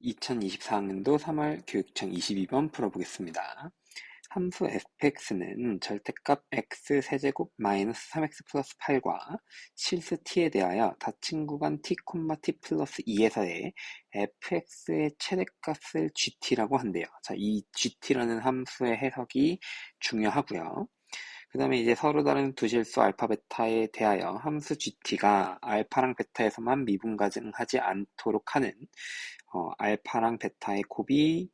2024학년도 3월 교육청 22번 풀어보겠습니다. 함수 fx는 절대값 x 세제곱 마이너스 3x 플러스 8과 실수 t에 대하여 닫힌 구간 t, t 플러스 2에서의 fx의 최대값을 gt라고 한대요. 자, 이 gt라는 함수의 해석이 중요하고요. 그 다음에 이제 서로 다른 두 실수 알파, 베타에 대하여 함수 gt가 알파랑 베타에서만 미분가증하지 않도록 하는 알파랑 베타의 곱이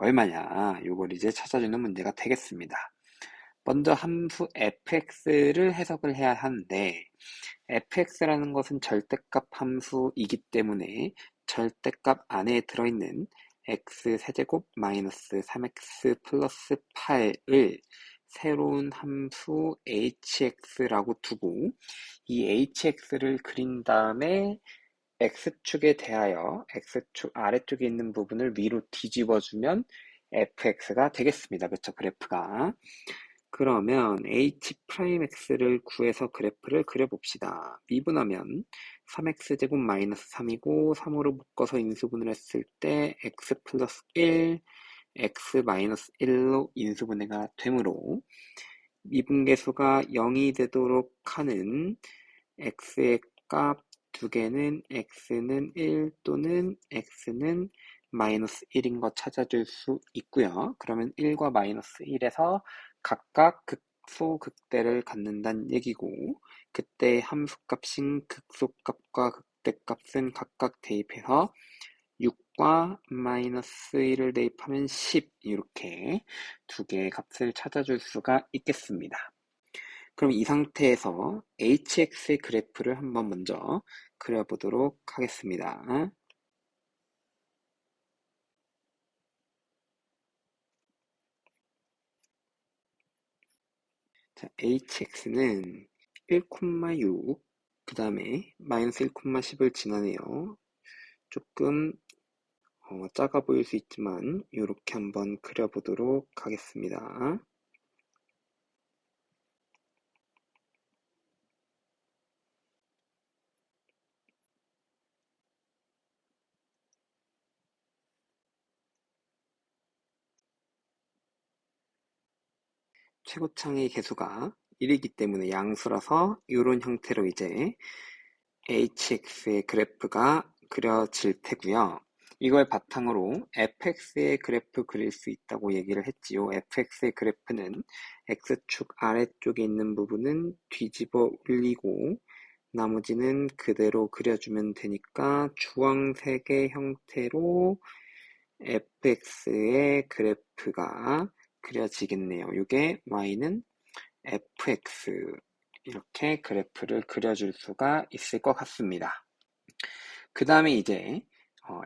얼마냐, 요걸 이제 찾아주는 문제가 되겠습니다. 먼저 함수 fx를 해석을 해야 하는데, fx라는 것은 절대값 함수이기 때문에 절대값 안에 들어있는 x 세제곱 마이너스 3x 플러스 8을 새로운 함수 hx라고 두고, 이 hx를 그린 다음에 x축에 대하여 x축 아래쪽에 있는 부분을 위로 뒤집어주면 fx가 되겠습니다. 그쵸? 그래프가. 그러면 h'x를 구해서 그래프를 그려봅시다. 미분하면 3x제곱 마이너스 3이고 3으로 묶어서 인수분을 했을 때 x 플러스 1, x 마이너스 1로 인수분해가 되므로 미분계수가 0이 되도록 하는 x의 값 두 개는 x는 1 또는 x는 마이너스 1인 거 찾아줄 수 있고요. 그러면 1과 마이너스 1에서 각각 극소 극대를 갖는다는 얘기고, 그때 함수값인 극소값과 극대값은 각각 대입해서 6과 마이너스 1을 대입하면 10, 이렇게 두 개의 값을 찾아줄 수가 있겠습니다. 그럼 이 상태에서 hx의 그래프를 한번 먼저 그려보도록 하겠습니다. 자, hx는 1,6, 그 다음에 마이너스 1,10을 지나네요. 조금 작아 보일 수 있지만 이렇게 한번 그려보도록 하겠습니다. 최고창의 개수가 1이기 때문에 양수라서 이런 형태로 이제 hx의 그래프가 그려질 테고요. 이걸 바탕으로 fx의 그래프 그릴 수 있다고 얘기를 했지요. fx의 그래프는 x축 아래쪽에 있는 부분은 뒤집어 올리고 나머지는 그대로 그려주면 되니까 주황색의 형태로 fx의 그래프가 그려지겠네요. 이게 y는 fx, 이렇게 그래프를 그려줄 수가 있을 것 같습니다. 그 다음에 이제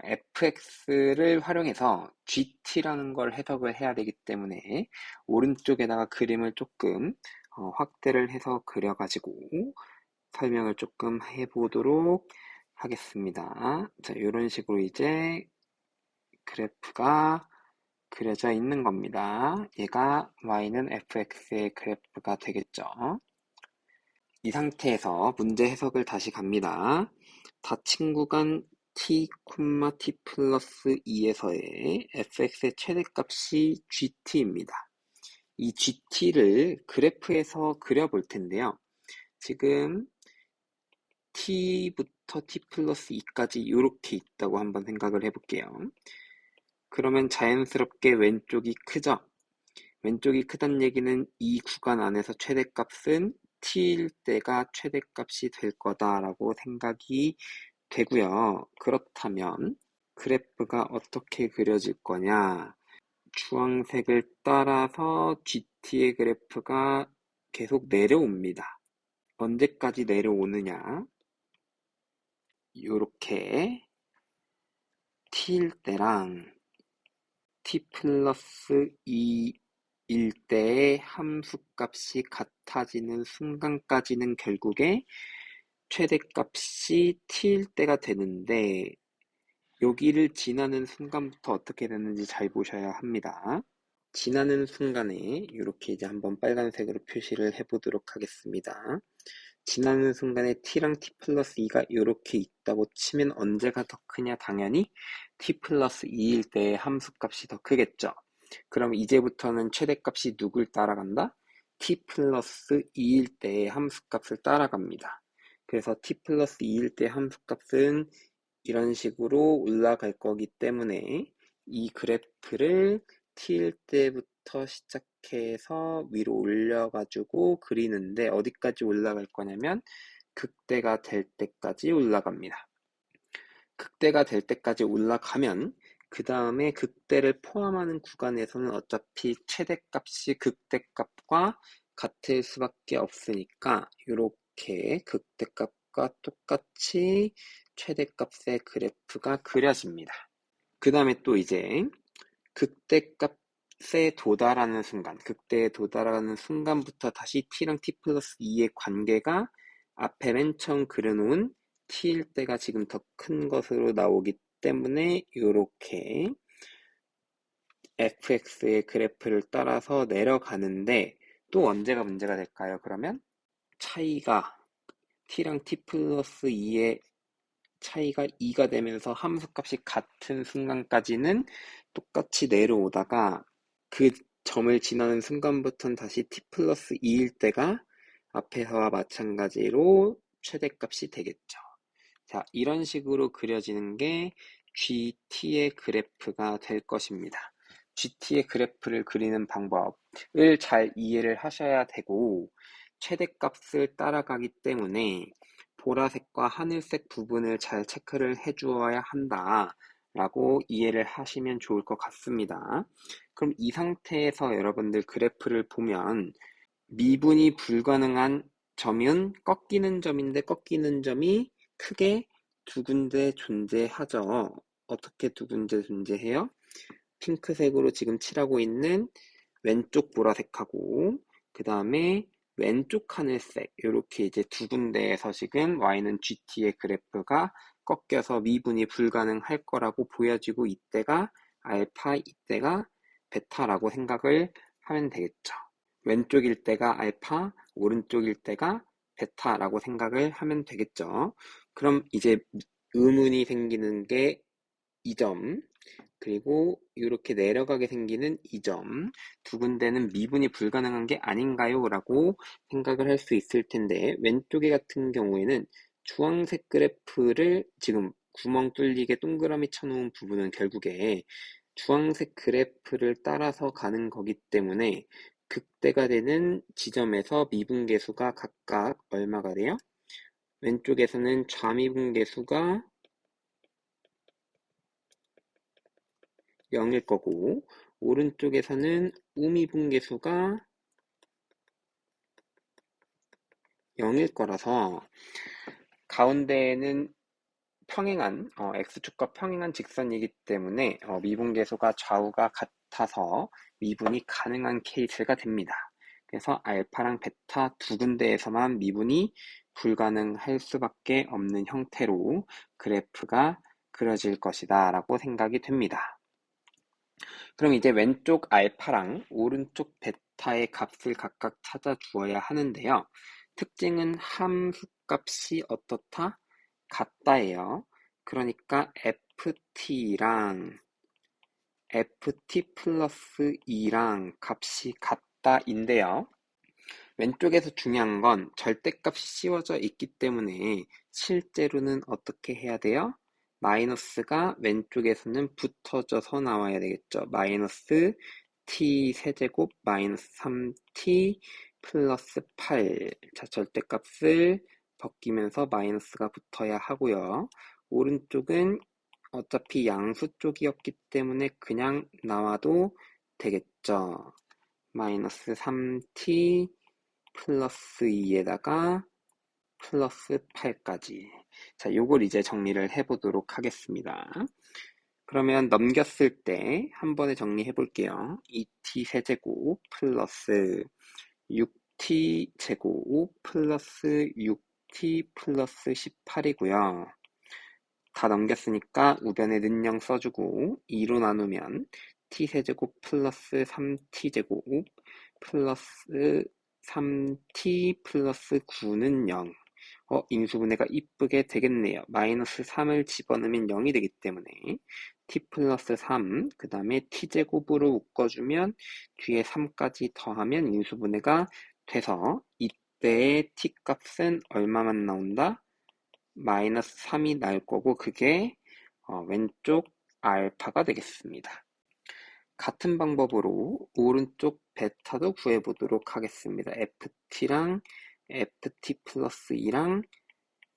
fx를 활용해서 gt라는 걸 해석을 해야 되기 때문에 오른쪽에다가 그림을 조금 확대를 해서 그려가지고 설명을 조금 해보도록 하겠습니다. 자, 이런 식으로 이제 그래프가 그려져 있는 겁니다. 얘가 y는 fx의 그래프가 되겠죠. 이 상태에서 문제 해석을 다시 갑니다. 닫힌 구간 t, t 플러스 2에서의 fx의 최대값이 gt입니다. 이 gt를 그래프에서 그려볼 텐데요. 지금 t부터 t 플러스 2까지 이렇게 있다고 한번 생각을 해볼게요. 그러면 자연스럽게 왼쪽이 크죠? 왼쪽이 크다는 얘기는 이 구간 안에서 최대값은 t일 때가 최대값이 될 거다라고 생각이 되고요. 그렇다면 그래프가 어떻게 그려질 거냐? 주황색을 따라서 GT의 그래프가 계속 내려옵니다. 언제까지 내려오느냐? 요렇게 t일 때랑 t 플러스 2일 때의 함수값이 같아지는 순간까지는 결국에 최대값이 t일 때가 되는데, 여기를 지나는 순간부터 어떻게 되는지 잘 보셔야 합니다. 지나는 순간에 이렇게 이제 한번 빨간색으로 표시를 해보도록 하겠습니다. 지나는 순간에 t랑 t 플러스 2가 이렇게 있다고 치면 언제가 더 크냐? 당연히 t 플러스 2일 때의 함수값이 더 크겠죠. 그럼 이제부터는 최대값이 누굴 따라간다? t 플러스 2일 때의 함수값을 따라갑니다. 그래서 t 플러스 2일 때 함수값은 이런 식으로 올라갈 거기 때문에 이 그래프를 t일 때부터 시작해서 위로 올려가지고 그리는데 어디까지 올라갈 거냐면 극대가 될 때까지 올라갑니다. 극대가 될 때까지 올라가면 그 다음에 극대를 포함하는 구간에서는 어차피 최대값이 극대값과 같을 수밖에 없으니까 이렇게 극대값과 똑같이 최대값의 그래프가 그려집니다. 그 다음에 또 이제 극대값에 도달하는 순간, 극대에 도달하는 순간부터 다시 t랑 t 플러스 2의 관계가 앞에 맨 처음 그려놓은 t일 때가 지금 더 큰 것으로 나오기 때문에 이렇게 fx의 그래프를 따라서 내려가는데 또 언제가 문제가 될까요? 그러면 차이가 t랑 t 플러스 2의 차이가 2가 되면서 함수값이 같은 순간까지는 똑같이 내려오다가 그 점을 지나는 순간부터는 다시 t 플러스 2일 때가 앞에서와 마찬가지로 최대값이 되겠죠. 자, 이런 식으로 그려지는 게 GT의 그래프가 될 것입니다. GT의 그래프를 그리는 방법을 잘 이해를 하셔야 되고 최대값을 따라가기 때문에 보라색과 하늘색 부분을 잘 체크를 해주어야 한다 라고 이해를 하시면 좋을 것 같습니다. 그럼 이 상태에서 여러분들 그래프를 보면 미분이 불가능한 점은 꺾이는 점인데 꺾이는 점이 크게 두 군데 존재하죠. 어떻게 두 군데 존재해요? 핑크색으로 지금 칠하고 있는 왼쪽 보라색하고 그 다음에 왼쪽 하늘색 이렇게 이제 두 군데에서 지금 y는 GT의 그래프가 꺾여서 미분이 불가능할 거라고 보여지고 이때가 알파, 이때가 베타라고 생각을 하면 되겠죠. 왼쪽일 때가 알파, 오른쪽일 때가 베타라고 생각을 하면 되겠죠. 그럼 이제 의문이 생기는 게 이 점, 그리고 이렇게 내려가게 생기는 이 점, 두 군데는 미분이 불가능한 게 아닌가요? 라고 생각을 할 수 있을 텐데 왼쪽에 같은 경우에는 주황색 그래프를 지금 구멍 뚫리게 동그라미 쳐놓은 부분은 결국에 주황색 그래프를 따라서 가는 거기 때문에 극대가 되는 지점에서 미분계수가 각각 얼마가 돼요? 왼쪽에서는 좌미분계수가 0일 거고 오른쪽에서는 우미분계수가 0일 거라서 가운데에는 평행한 x축과 평행한 직선이기 때문에 미분계수가 좌우가 같아서 미분이 가능한 케이스가 됩니다. 그래서 알파랑 베타 두 군데에서만 미분이 불가능할 수밖에 없는 형태로 그래프가 그려질 것이다 라고 생각이 됩니다. 그럼 이제 왼쪽 알파랑 오른쪽 베타의 값을 각각 찾아 주어야 하는데요. 특징은 함수값이 어떻다? 같다예요. 그러니까 ft랑 ft 플러스 2랑 값이 같다인데요. 왼쪽에서 중요한 건 절대값이 씌워져 있기 때문에 실제로는 어떻게 해야 돼요? 마이너스가 왼쪽에서는 붙어져서 나와야 되겠죠. 마이너스 t 세제곱 마이너스 3t 플러스 8. 자, 절대값을 벗기면서 마이너스가 붙어야 하고요. 오른쪽은 어차피 양수 쪽이었기 때문에 그냥 나와도 되겠죠. 마이너스 3t 플러스 2에다가 플러스 8까지. 자, 요걸 이제 정리를 해보도록 하겠습니다. 그러면 넘겼을 때 한 번에 정리해 볼게요. 2t 세제곱 플러스 6t 제곱 플러스 6t 플러스 18이고요. 다 넘겼으니까 우변에 는영 써주고 2로 나누면 t 세제곱 플러스 3t 제곱 플러스 3t 플러스 9는 0. 인수분해가 이쁘게 되겠네요. 마이너스 3을 집어넣으면 0이 되기 때문에 t 플러스 3, 그 다음에 t제곱으로 묶어주면 뒤에 3까지 더하면 인수분해가 돼서 이때의 t 값은 얼마만 나온다? 마이너스 3이 나올 거고 그게 왼쪽 알파가 되겠습니다. 같은 방법으로 오른쪽 베타도 구해보도록 하겠습니다. ft랑 ft 플러스 2랑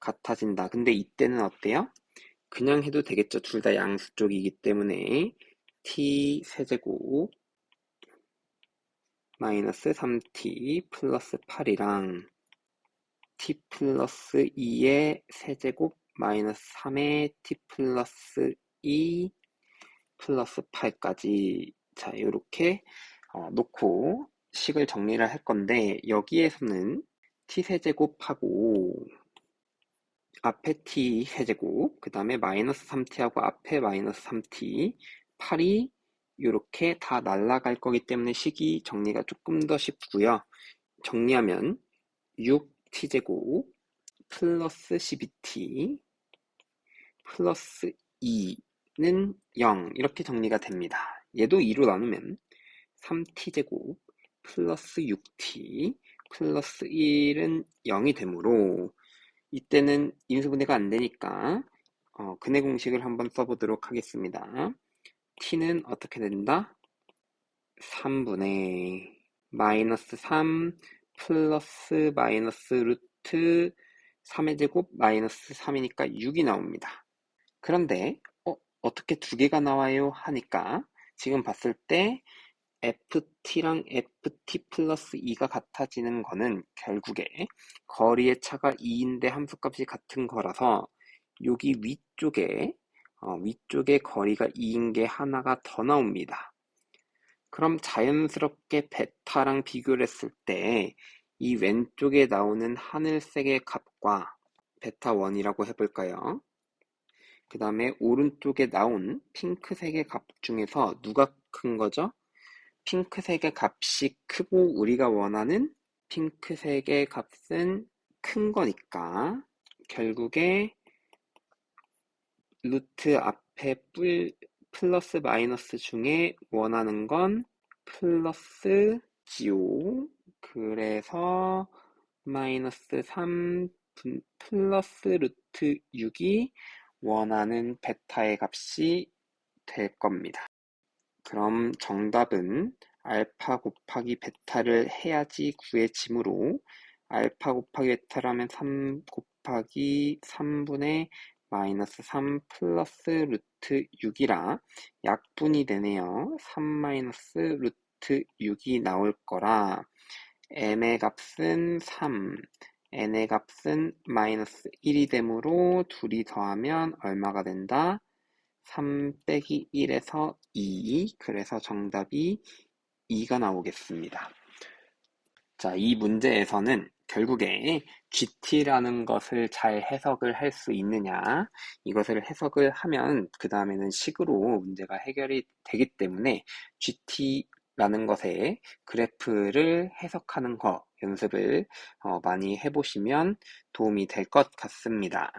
같아진다. 근데 이때는 어때요? 그냥 해도 되겠죠. 둘 다 양수 쪽이기 때문에 t 세제곱 마이너스 3t 플러스 8이랑 t 플러스 2의 세제곱 마이너스 3의 t 플러스 2 플러스 8까지 자 이렇게 놓고 식을 정리를 할 건데 여기에서는 t세제곱하고 앞에 t세제곱 그 다음에 마이너스 3t하고 앞에 마이너스 3t 8이 이렇게 다 날아갈 거기 때문에 식이 정리가 조금 더 쉽고요. 정리하면 6t제곱 플러스 12t 플러스 2는 0 이렇게 정리가 됩니다. 얘도 2로 나누면 3t제곱 플러스 6t 플러스 1은 0이 되므로 이때는 인수분해가 안 되니까 근해 공식을 한번 써보도록 하겠습니다. t는 어떻게 된다? 3분의 마이너스 3 플러스 마이너스 루트 3의 제곱 마이너스 3이니까 6이 나옵니다. 그런데 어떻게 두 개가 나와요? 하니까 지금 봤을 때 ft랑 ft 플러스 2가 같아지는 거는 결국에 거리의 차가 2인데 함수값이 같은 거라서 여기 위쪽에 거리가 2인 게 하나가 더 나옵니다. 그럼 자연스럽게 베타랑 비교를 했을 때 이 왼쪽에 나오는 하늘색의 값과 베타 1이라고 해볼까요? 그 다음에 오른쪽에 나온 핑크색의 값 중에서 누가 큰 거죠? 핑크색의 값이 크고 우리가 원하는 핑크색의 값은 큰 거니까 결국에 루트 앞에 플러스 마이너스 중에 원하는 건 플러스지요. 그래서 마이너스 3 플러스 루트 6이 원하는 베타의 값이 될 겁니다. 그럼 정답은 알파 곱하기 베타를 해야지 구해지므로 알파 곱하기 베타라면 3 곱하기 3분의 마이너스 3 플러스 루트 6이라 약분이 되네요. 3 마이너스 루트 6이 나올 거라 m의 값은 3, n의 값은 마이너스 1이 되므로 둘이 더하면 얼마가 된다? 3 빼기 1에서 2, 그래서 정답이 2가 나오겠습니다. 자, 이 문제에서는 결국에 GT라는 것을 잘 해석을 할 수 있느냐, 이것을 해석을 하면 그 다음에는 식으로 문제가 해결이 되기 때문에 GT라는 것의 그래프를 해석하는 거 연습을 많이 해보시면 도움이 될 것 같습니다.